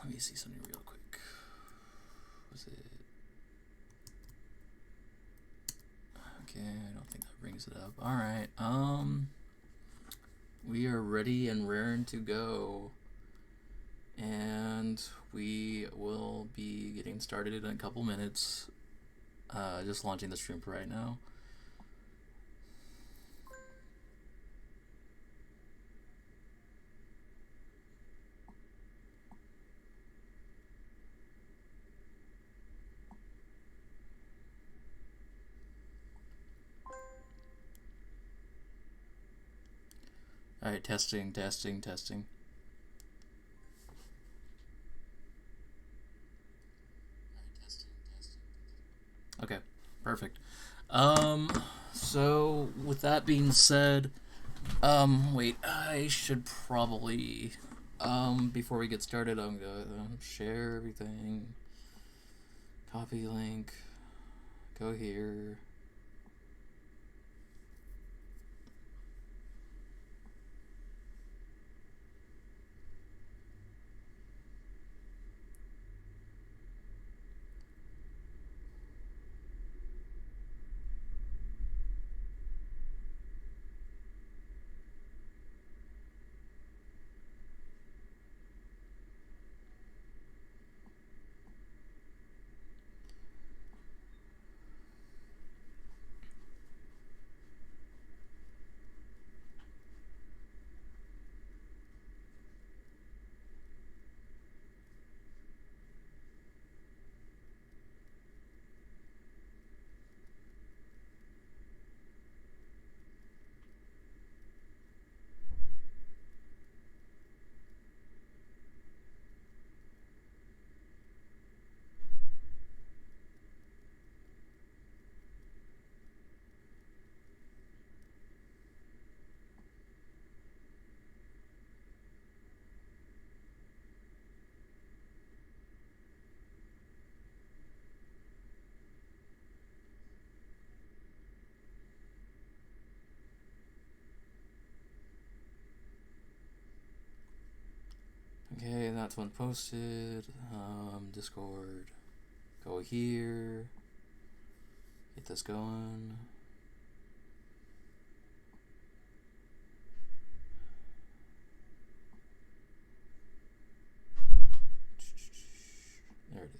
Let me see something real quick. Was it? Okay, I don't think that brings it up. Alright, we are ready and raring to go. And we will be getting started in a couple minutes. Just launching the stream for right now. Alright, testing. Okay, perfect. So with that being said, wait, I should probably, before we get started, I'm gonna share everything. Copy link. Go here. Okay, that's one posted. Discord. Go here. Get this going. There it is.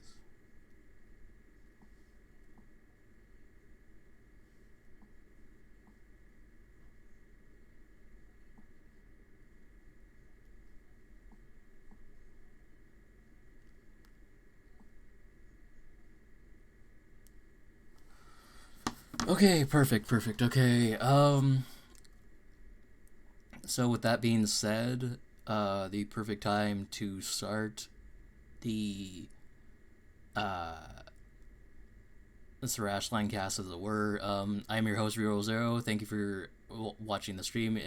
Okay, perfect. Okay, so with that being said, the perfect time to start the Sarasalandcast, as it were. I'm your host, Zero. Thank you for watching the stream,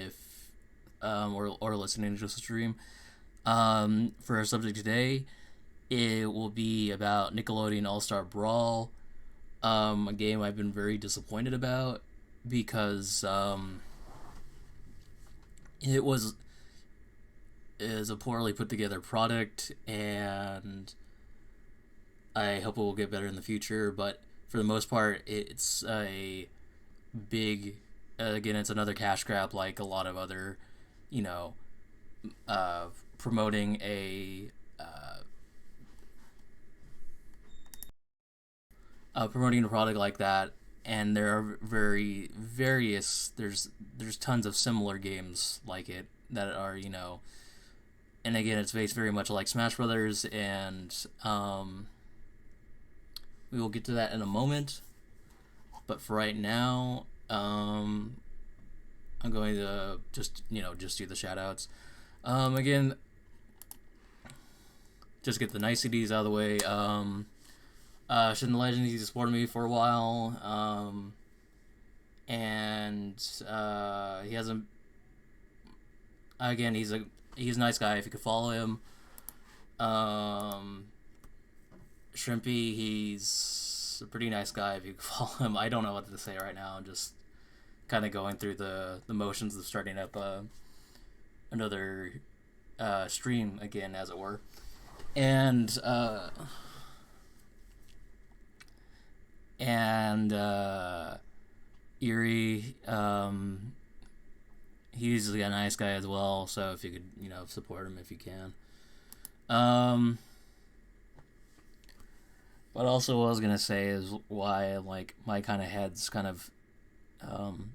or listening to the stream. For our subject today, it will be about Nickelodeon All-Star Brawl, a game I've been very disappointed about because it is a poorly put together product, and I hope it will get better in the future. But for the most part, it's a big. Again, it's another cash grab, like a lot of other, promoting a product like that. And there are there's tons of similar games like it that are, and again, it's based very much like Smash Brothers, and we will get to that in a moment. But for right now, I'm going to just do the shoutouts. Again, just get the niceties out of the way. Showdown of Legends, he's supported me for a while, and he hasn't. Again, he's a nice guy. If you could follow him, Shrimpy, he's a pretty nice guy. If you could follow him, I don't know what to say right now. I'm just kind of going through the motions of starting up another stream again, as it were. and and Erie, he's a nice guy as well. So if you could, support him if you can. Um, but also, what I was gonna say is why like my kind of head's kind of um,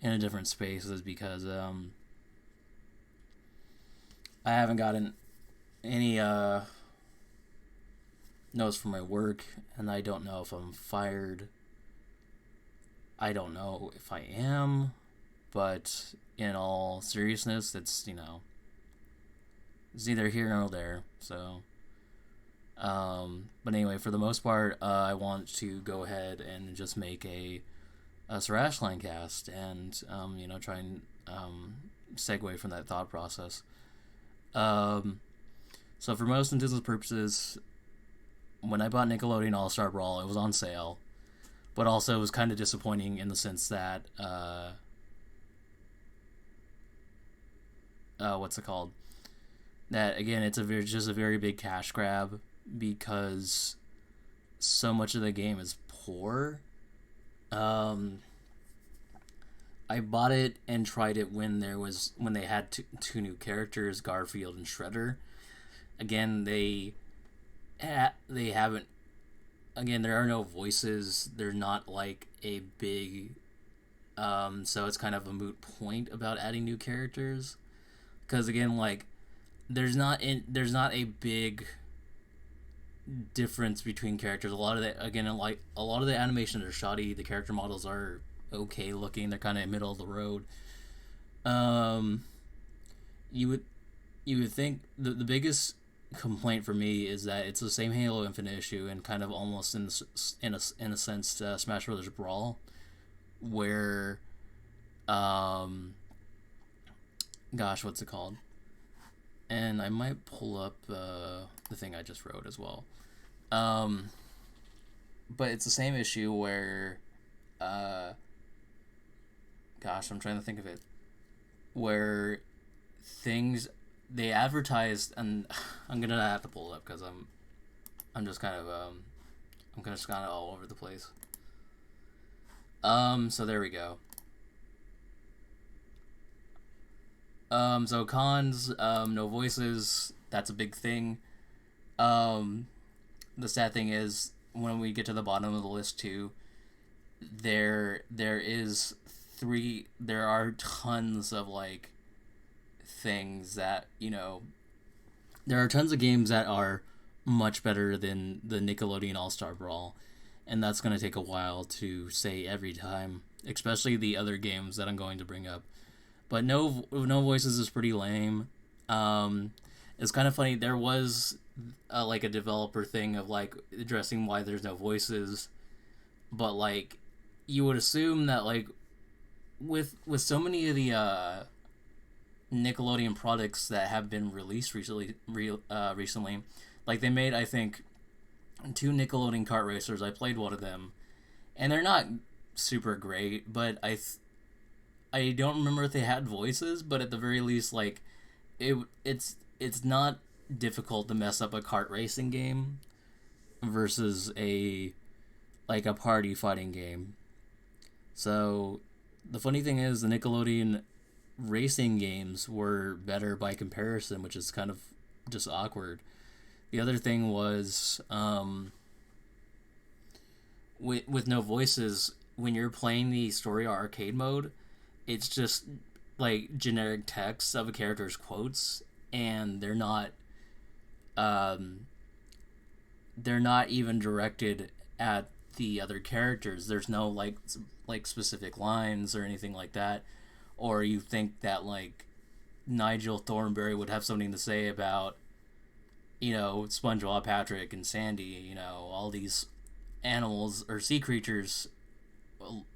in a different space is because I haven't gotten any notes from my work, and I don't know if I'm fired. I don't know if I am, but in all seriousness, it's neither here nor there. So, but anyway, for the most part, I want to go ahead and just make a Sarasalandcast, and try and segue from that thought process. Um, so for most intents purposes, when I bought Nickelodeon All-Star Brawl, it was on sale, but also it was kind of disappointing in the sense that what's it called? That again, just a very big cash grab because so much of the game is poor. Um, I bought it and tried it when they had two new characters, Garfield and Shredder. Again, they haven't. Again, there are no voices. They're not like a big. So it's kind of a moot point about adding new characters, because again, like there's not a big difference between characters. A lot of the again like a lot of the animations are shoddy. The character models are okay looking. They're kind of middle of the road. Um, you would you would think the biggest complaint for me is that it's the same Halo Infinite issue and kind of almost in a sense Smash Brothers Brawl, where um gosh, what's it called? And I might pull up the thing I just wrote as well. Um, but it's the same issue where uh gosh, I'm trying to think of it, where things they advertised, and I'm gonna have to pull it up because I'm just kind of all over the place. So there we go. So cons, no voices. That's a big thing. Um, the sad thing is when we get to the bottom of the list too, there is there are tons of like things that there are tons of games that are much better than the Nickelodeon All-Star Brawl, and that's going to take a while to say every time, especially the other games that I'm going to bring up. But no voices is pretty lame. It's kind of funny. There was like a developer thing of like addressing why there's no voices, but like you would assume that like with so many of the Nickelodeon products that have been released recently, like they made I think two Nickelodeon kart racers. I played one of them, and they're not super great, but I don't remember if they had voices, but at the very least, like it's not difficult to mess up a kart racing game versus a party fighting game. So the funny thing is, the Nickelodeon racing games were better by comparison, which is kind of just awkward. The other thing was with no voices, when you're playing the story arcade mode, it's just like generic text of a character's quotes, and um, they're not even directed at the other characters. There's no like specific lines or anything like that. Or you think that like Nigel Thornberry would have something to say about SpongeBob, Patrick, and Sandy. All these animals or sea creatures.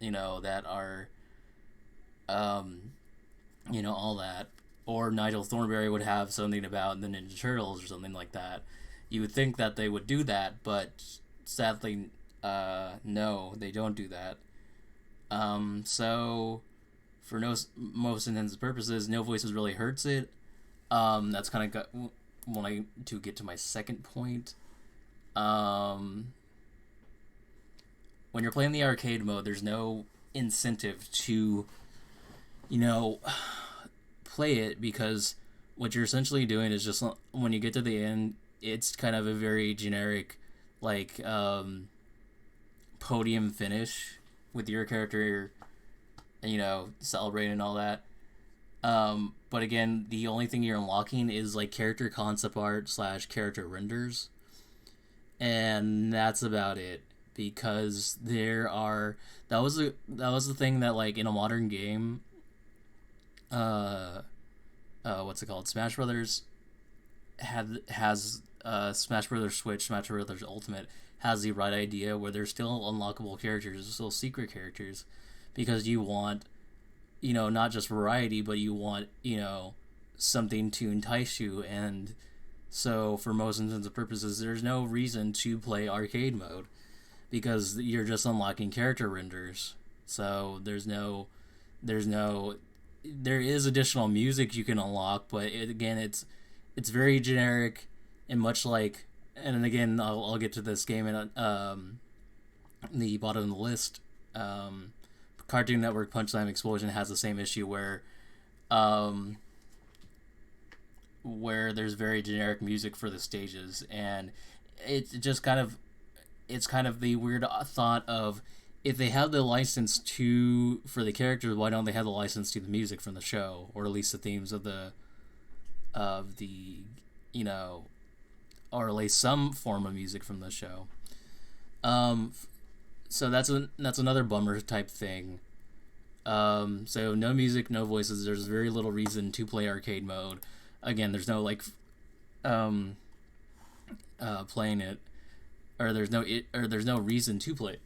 That are all that. Or Nigel Thornberry would have something about the Ninja Turtles or something like that. You would think that they would do that, but sadly, no, they don't do that. So for most intents and purposes, no voices really hurts it. That's kind of to get to my second point. Um, when you're playing the arcade mode, there's no incentive to, you know, play it, because what you're essentially doing is just when you get to the end, it's kind of a very generic, like, podium finish with your character, celebrating and all that. But again, the only thing you're unlocking is like character concept art slash character renders, and that's about it. Because that was the thing that, like, in a modern game, uh, what's it called? Smash Brothers has Smash Brothers Switch, Smash Brothers Ultimate has the right idea where there's still unlockable characters, there's still secret characters, because you want, not just variety, but you want, something to entice you. And so, for most intents and purposes, there's no reason to play arcade mode, because you're just unlocking character renders. So there is additional music you can unlock, but again, it's very generic, and much like, and again, I'll get to this game in the bottom of the list. Cartoon Network Punchline Explosion has the same issue where there's very generic music for the stages, and it's kind of the weird thought of, if they have the license for the characters, why don't they have the license to the music from the show, or at least the themes of the or at least some form of music from the show. So that's another bummer type thing. So no music, no voices. There's very little reason to play arcade mode. Again, there's no playing it, or there's no reason to play it.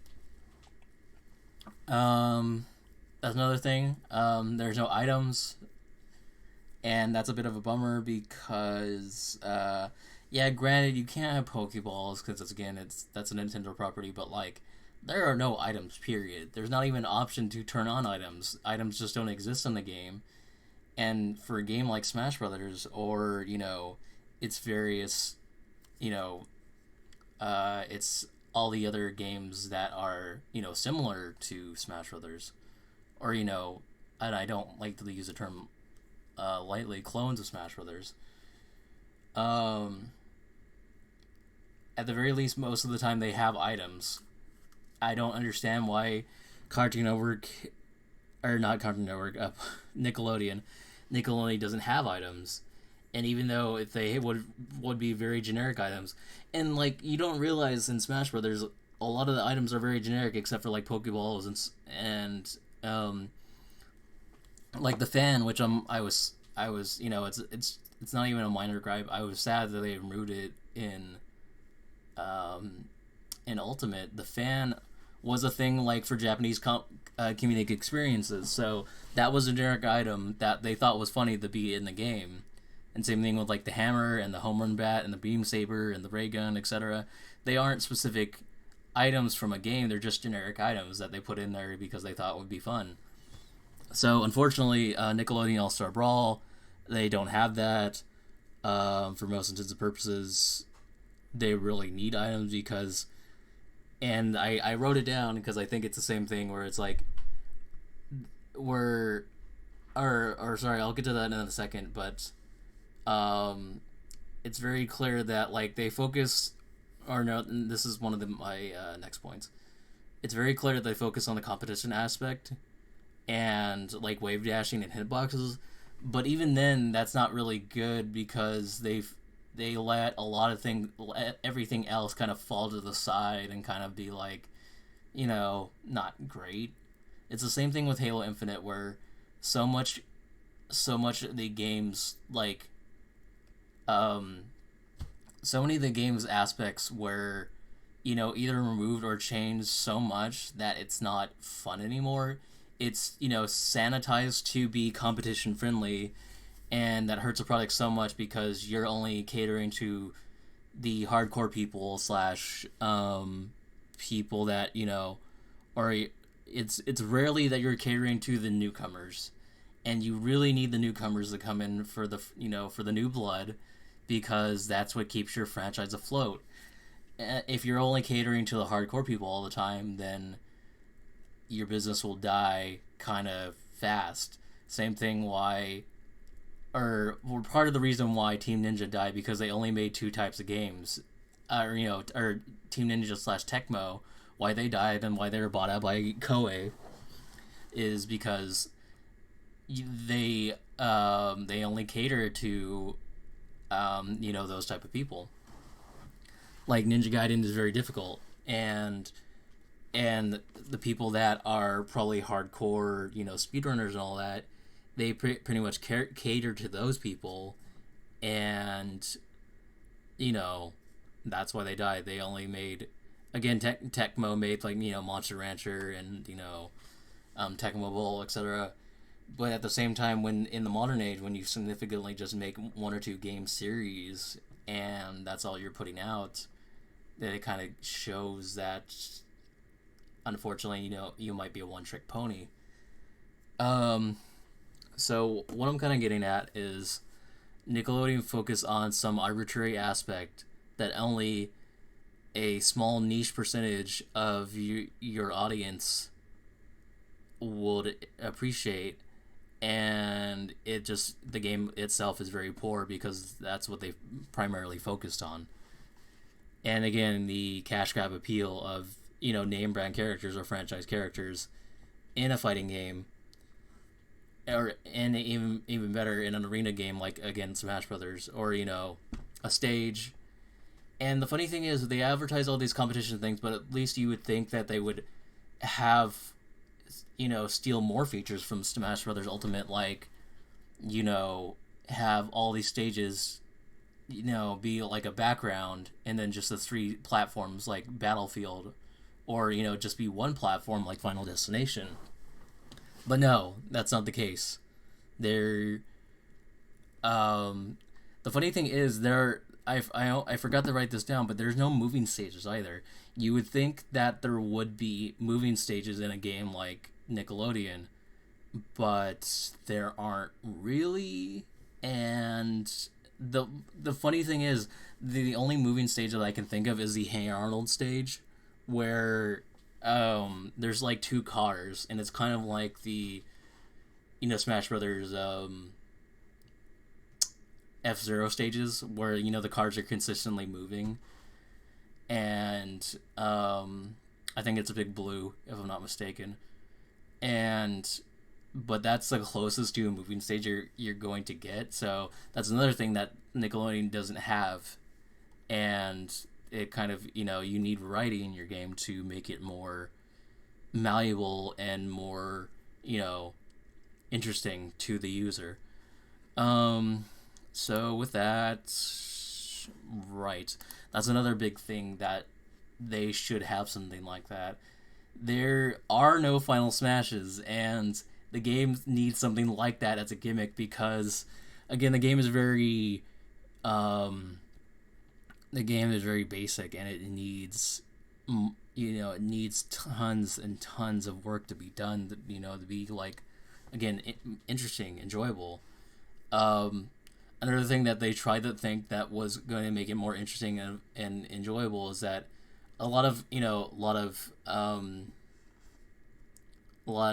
That's another thing. There's no items, and that's a bit of a bummer, because yeah, granted, you can't have Pokeballs because that's a Nintendo property, but like, there are no items. Period. There's not even an option to turn on items. Items just don't exist in the game. And for a game like Smash Brothers, or its various, it's all the other games that are similar to Smash Brothers, or and I don't like to use the term lightly, clones of Smash Brothers. At the very least, most of the time they have items. I don't understand why Cartoon Network, or not Cartoon Network, Nickelodeon doesn't have items. And even though if they would be very generic items, and like, you don't realize in Smash Brothers, a lot of the items are very generic, except for like Pokeballs and like the fan, which I was it's not even a minor gripe. I was sad that they removed it in Ultimate. The fan was a thing like for Japanese comedic experiences, so that was a generic item that they thought was funny to be in the game. And same thing with like the hammer and the home run bat and the beam saber and the ray gun, etc. They aren't specific items from a game, they're just generic items that they put in there because they thought would be fun. So unfortunately, Nickelodeon All-Star Brawl, they don't have that. For most intents and purposes, they really need items, because, and I wrote it down because I think it's the same thing where it's like, or sorry, I'll get to that in a second, but it's very clear that like they focus, or no, this is one of my next points. It's very clear that they focus on the competition aspect and like wave dashing and hitboxes, but even then, that's not really good, because they let everything else kind of fall to the side and kind of be like, not great. It's the same thing with Halo Infinite, where so much of the games, like, so many of the game's aspects were, either removed or changed so much that it's not fun anymore. It's, sanitized to be competition friendly, and that hurts the product so much because you're only catering to the hardcore people slash people that, or it's rarely that you're catering to the newcomers, and you really need the newcomers to come in for the new blood, because that's what keeps your franchise afloat. If you're only catering to the hardcore people all the time, then your business will die kind of fast. Same thing why, or part of the reason why Team Ninja died, because they only made two types of games, or Team Ninja slash Tecmo, why they died and why they were bought out by Koei, is because they only cater to those type of people. Like Ninja Gaiden is very difficult, and the people that are probably hardcore, speedrunners and all that, they pretty much cater to those people, and that's why they died. They only made, again, Tecmo made like Monster Rancher and Tecmo Bowl, etc. But at the same time, when in the modern age, when you significantly just make one or two game series and that's all you're putting out, that it kind of shows that, unfortunately, you might be a one-trick pony. So what I'm kind of getting at is Nickelodeon focus on some arbitrary aspect that only a small niche percentage of your audience would appreciate, and the game itself is very poor because that's what they primarily focused on. And again, the cash grab appeal of name brand characters or franchise characters in a fighting game, or in even better in an arena game like, again, Smash Brothers, or a stage. And the funny thing is, they advertise all these competition things, but at least you would think that they would have steal more features from Smash Brothers Ultimate, like have all these stages be like a background, and then just the three platforms like Battlefield, or just be one platform like Final Destination. But no, that's not the case. They're the funny thing is, I forgot to write this down, but there's no moving stages either. You would think that there would be moving stages in a game like Nickelodeon, but there aren't really. And the funny thing is, the only moving stage that I can think of is the Hey Arnold stage, where there's like two cars, and it's kind of like the Smash Brothers F-Zero stages, where the cars are consistently moving, and I think it's a big blue, if I'm not mistaken. But that's the closest to a moving stage you're going to get. So that's another thing that Nickelodeon doesn't have, and it kind of you need variety in your game to make it more malleable and more interesting to the user. So with that, right, that's another big thing, that they should have something like that. There are no final smashes, and the game needs something like that as a gimmick, because again, the game is very basic, and it needs it needs tons and tons of work to be done, to be like, again, interesting, enjoyable. Another thing that they tried to think that was going to make it more interesting and enjoyable is that a lot of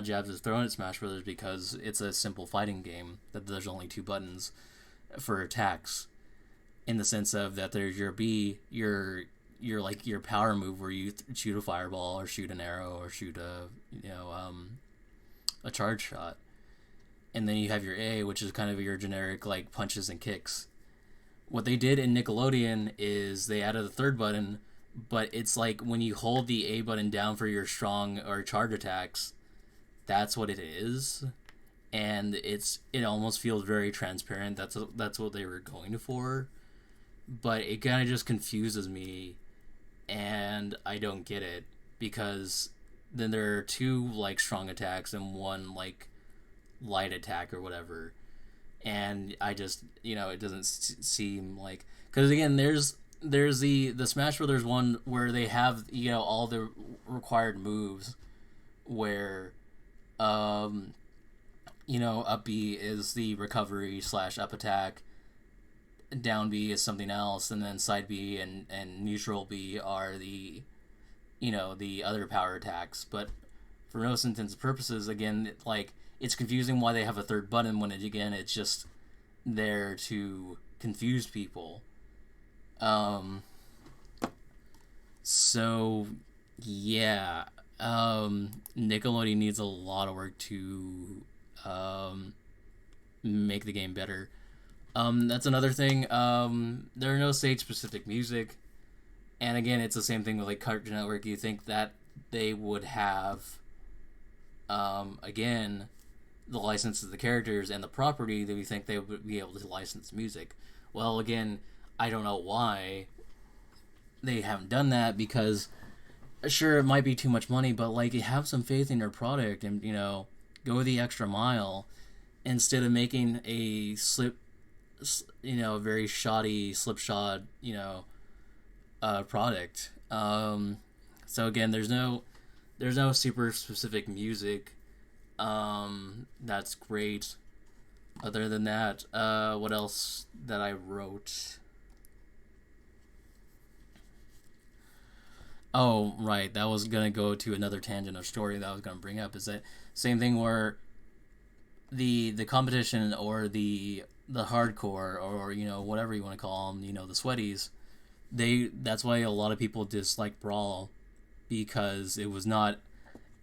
jabs is thrown at Smash Brothers because it's a simple fighting game, that there's only two buttons for attacks, in the sense of that there's your B, your power move, where you shoot a fireball or shoot an arrow or shoot a charge shot, and then you have your A, which is kind of your generic like punches and kicks. What they did in Nickelodeon is they added a third button, but it's like when you hold the A button down for your strong or charge attacks, that's what it is, and it almost feels very transparent. That's what they were going for, but it kind of just confuses me, and I don't get it, because then there are two like strong attacks and one like light attack or whatever, and I just it doesn't seem like, because again, there's the Smash Brothers one where they have all the required moves, where up B is the recovery slash up attack, down B is something else, and then side B and neutral B are the other power attacks. But for most intents and purposes, again, like, it's confusing why they have a third button when it's just there to confuse people. So yeah, Nickelodeon needs a lot of work to make the game better. That's another thing. There are no stage specific music, and again, it's the same thing with like Cartoon Network. You think that they would have, again, the license to the characters and the property, that we think they would be able to license music. Well, again, I don't know why they haven't done that, because sure, it might be too much money, but like, have some faith in your product and go the extra mile instead of making a very shoddy slipshod product. So again, there's no super specific music. That's great. Other than that, what else that I wrote? Oh, right. That was gonna go to another tangent of story that I was gonna bring up. Is that same thing where the competition, or the hardcore, or whatever you want to call them, the sweaties, that's why a lot of people dislike Brawl, because it was not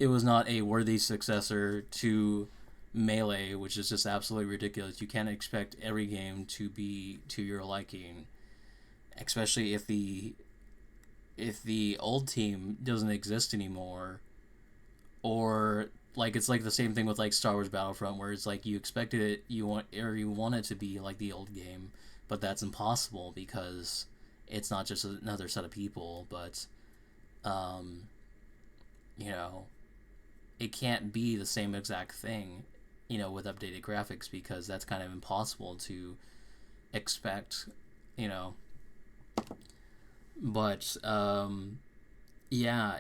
a worthy successor to Melee, which is just absolutely ridiculous. You can't expect every game to be to your liking, especially if the old team doesn't exist anymore. Or like, it's like the same thing with like Star Wars Battlefront, where it's like you expected it, you want it to be like the old game, but that's impossible because it's not just another set of people, but it can't be the same exact thing, with updated graphics, because that's kind of impossible to expect, But yeah,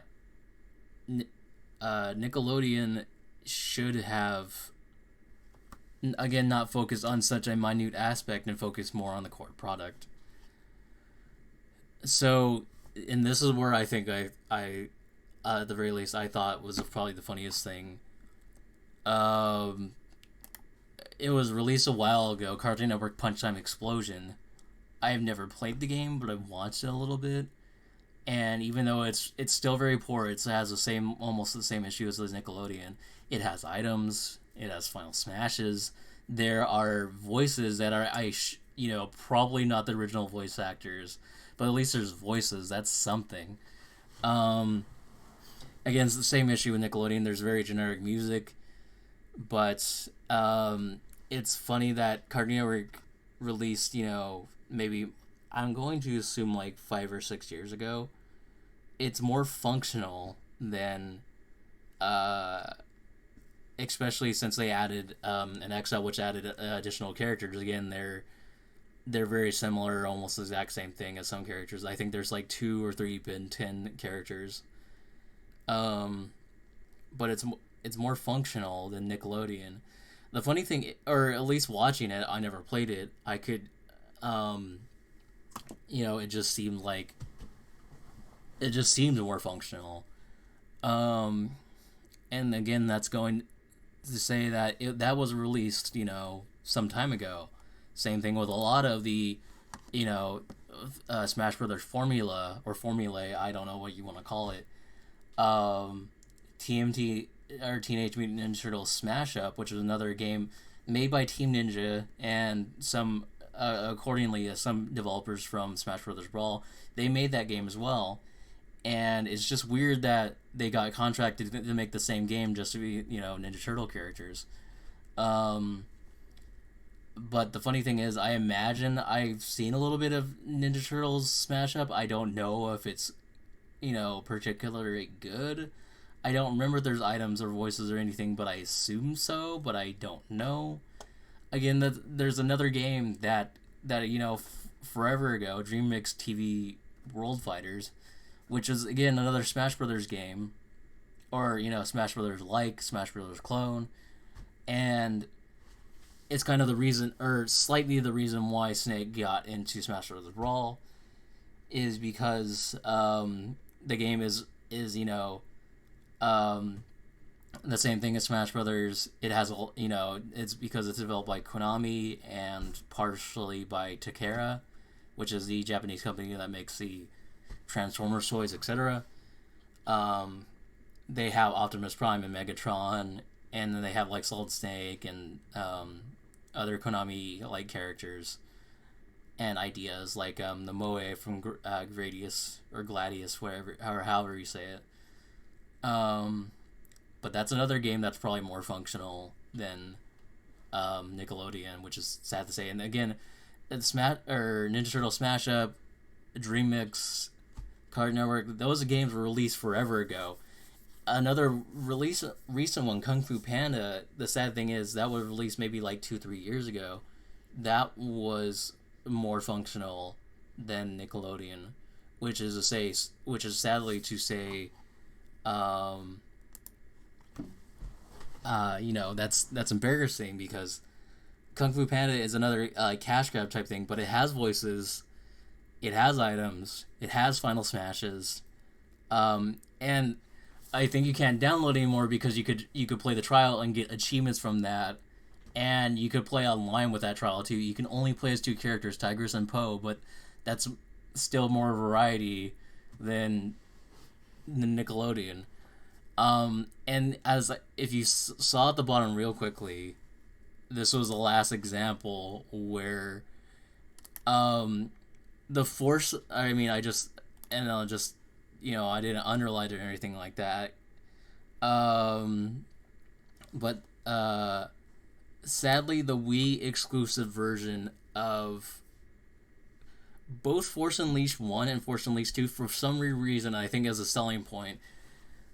Nickelodeon should have, again, not focused on such a minute aspect and focus more on the core product. So, and this is where I think I at the very least, I thought was probably the funniest thing. It was released a while ago, Cartoon Network Punch Time Explosion. I've never played the game, but I've watched it a little bit. And even though it's still very poor, it has almost the same issues as Nickelodeon. It has items, it has final smashes. There are voices that are probably not the original voice actors, but at least there's voices. That's something. Again, it's the same issue with Nickelodeon. There's very generic music, but it's funny that Cartoon Network released, maybe, I'm going to assume like 5 or 6 years ago. It's more functional than, especially since they added an XL, which added additional characters. Again, they're very similar, almost the exact same thing as some characters. I think there's like 2 or 3 Ben 10 characters. But it's more functional than Nickelodeon. The funny thing, or at least watching it, I never played it. I could, it just seemed more functional. And again, that's going to say that that was released, some time ago. Same thing with a lot of the, Smash Brothers formula or formulae. I don't know what you want to call it. TMT, or Teenage Mutant Ninja Turtles Smash Up, which was another game made by Team Ninja and some accordingly some developers from Smash Brothers Brawl. They made that game as well, and it's just weird that they got contracted to make the same game just to be Ninja Turtle characters. But the funny thing is, I imagine I've seen a little bit of Ninja Turtles Smash Up. I don't know if it's particularly good. I don't remember if there's items or voices or anything, but I assume so, but I don't know. Again, there's another game that forever ago, Dream Mix TV World Fighters, which is, again, another Smash Brothers game, or, Smash Brothers like, Smash Brothers clone, and it's kind of the reason, or slightly the reason why Snake got into Smash Bros. Brawl, is because the game is the same thing as Smash Brothers. It has it's because it's developed by Konami and partially by Takara, which is the Japanese company that makes the Transformers toys, etc. They have Optimus Prime and Megatron, and then they have like Solid Snake and other Konami like characters and ideas like the Moe from Gradius or Gladius, whatever or however you say it. But that's another game that's probably more functional than Nickelodeon, which is sad to say. And again, Ninja Turtle Smash Up, Dream Mix, Card Network, those games were released forever ago. Another recent one, Kung Fu Panda, the sad thing is that was released maybe like 2-3 years ago. That was more functional than Nickelodeon, which is sadly to say, that's embarrassing because Kung Fu Panda is another cash grab type thing, but it has voices, it has items, it has final smashes, and I think you can't download anymore because you could play the trial and get achievements from that, and you could play online with that trial too. You can only play as two characters, Tigress and Poe, but that's still more variety than the Nickelodeon. And if you saw at the bottom real quickly, this was the last example where, the force. I mean, I didn't underline it or anything like that. But sadly, the Wii-exclusive version of both Force Unleashed 1 and Force Unleashed 2, for some reason, I think as a selling point,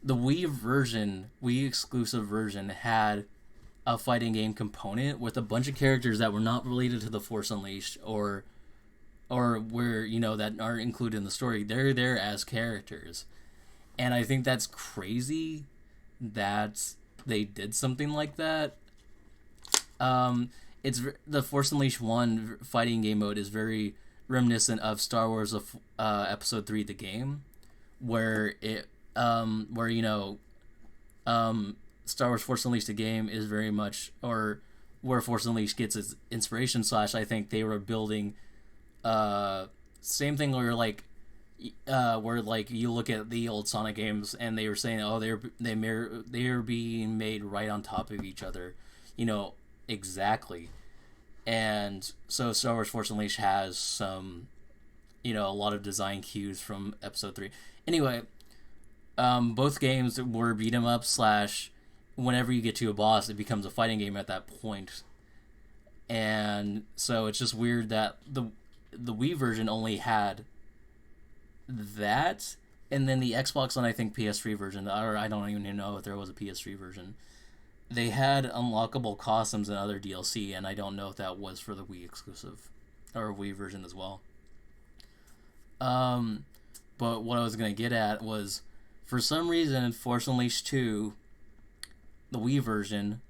the Wii-exclusive version had a fighting game component with a bunch of characters that were not related to the Force Unleashed or where, that aren't included in the story. They're there as characters. And I think that's crazy that they did something like that. It's the Force Unleashed 1 fighting game mode is very reminiscent of Star Wars Episode 3 the game, where Star Wars Force Unleashed the game is very much, or where Force Unleashed gets its inspiration / I think they were building same thing where you look at the old Sonic games and they were saying, oh, they're being made right on top of each other, exactly. And so Star Wars Force Unleashed has some, a lot of design cues from Episode 3. Anyway, both games were beat 'em up / whenever you get to a boss, it becomes a fighting game at that point. And so it's just weird that the Wii version only had that, and then the Xbox and I think PS3 version, or I don't even know if there was a PS3 version, they had unlockable costumes and other DLC, and I don't know if that was for the Wii exclusive or Wii version as well. But what I was going to get at was, for some reason, Force Unleashed 2, the Wii version,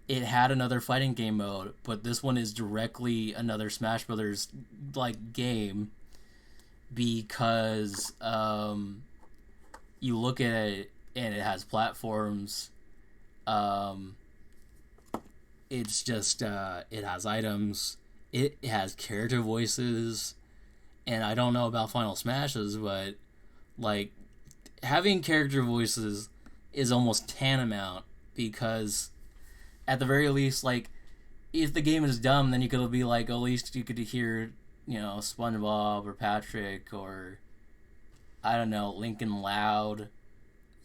it had another fighting game mode, but this one is directly another Smash Brothers like game, because you look at it and it has platforms. It's just it has items. It has character voices, and I don't know about Final Smashes, but like having character voices is almost tantamount, because at the very least, like, if the game is dumb, then you could be like, at least you could hear, SpongeBob or Patrick or, I don't know, Lincoln Loud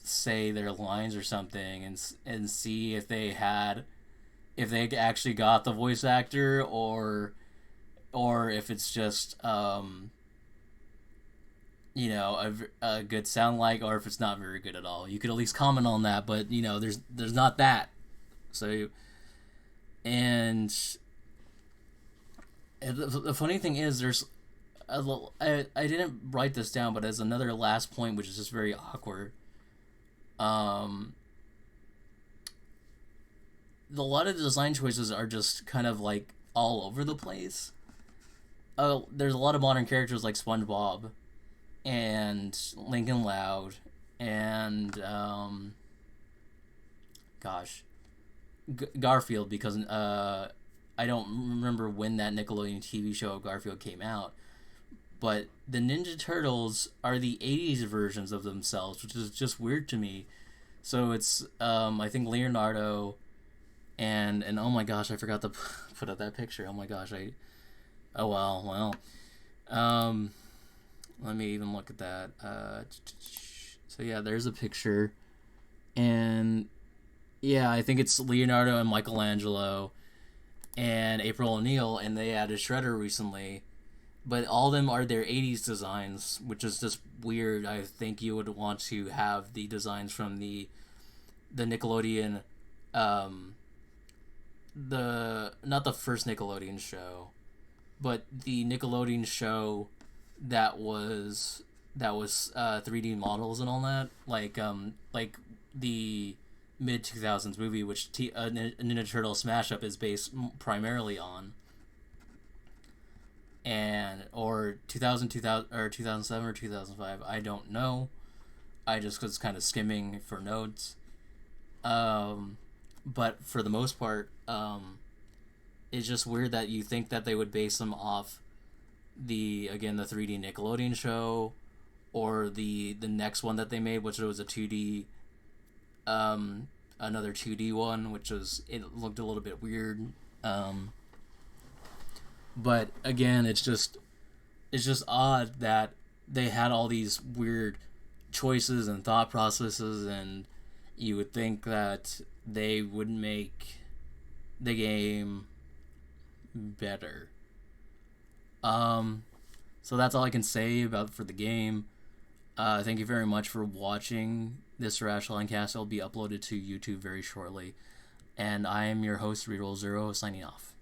say their lines or something, and see if they actually got the voice actor, or if it's just a good sound like, or if it's not very good at all. You could at least comment on that, but there's not that. So, and the funny thing is, I didn't write this down, but as another last point, which is just very awkward. a lot of the design choices are just kind of like all over the place. There's a lot of modern characters like SpongeBob and Lincoln Loud and gosh, Garfield, because I don't remember when that Nickelodeon TV show of Garfield came out, but the Ninja Turtles are the '80s versions of themselves, which is just weird to me. So it's I think Leonardo and oh my gosh, I forgot to put up that picture. Oh my gosh, oh well. Um, Let me even look at that. So yeah, there's a picture, and yeah, I think it's Leonardo and Michelangelo and April O'Neil, and they added Shredder recently. But all of them are their '80s designs, which is just weird. I think you would want to have the designs from the Nickelodeon, um, the not the first Nickelodeon show, but the Nickelodeon show that was 3D models and all that, like the mid 2000s movie, which Ninja Turtle Smash Up is based primarily on, and or 2000 or 2007 or 2005. I don't know. I just was kind of skimming for notes. Um, but for the most part, it's just weird that you think that they would base them off the 3D Nickelodeon show, or the next one that they made, which was a 2D, another 2D one, which was, it looked a little bit weird. But again, it's just odd that they had all these weird choices and thought processes, and you would think that they would make the game better. Um, so that's all I can say about for the game. Thank you very much for watching this Sarasalandcast. It will be uploaded to YouTube very shortly. And I am your host, Reroll Zero, signing off.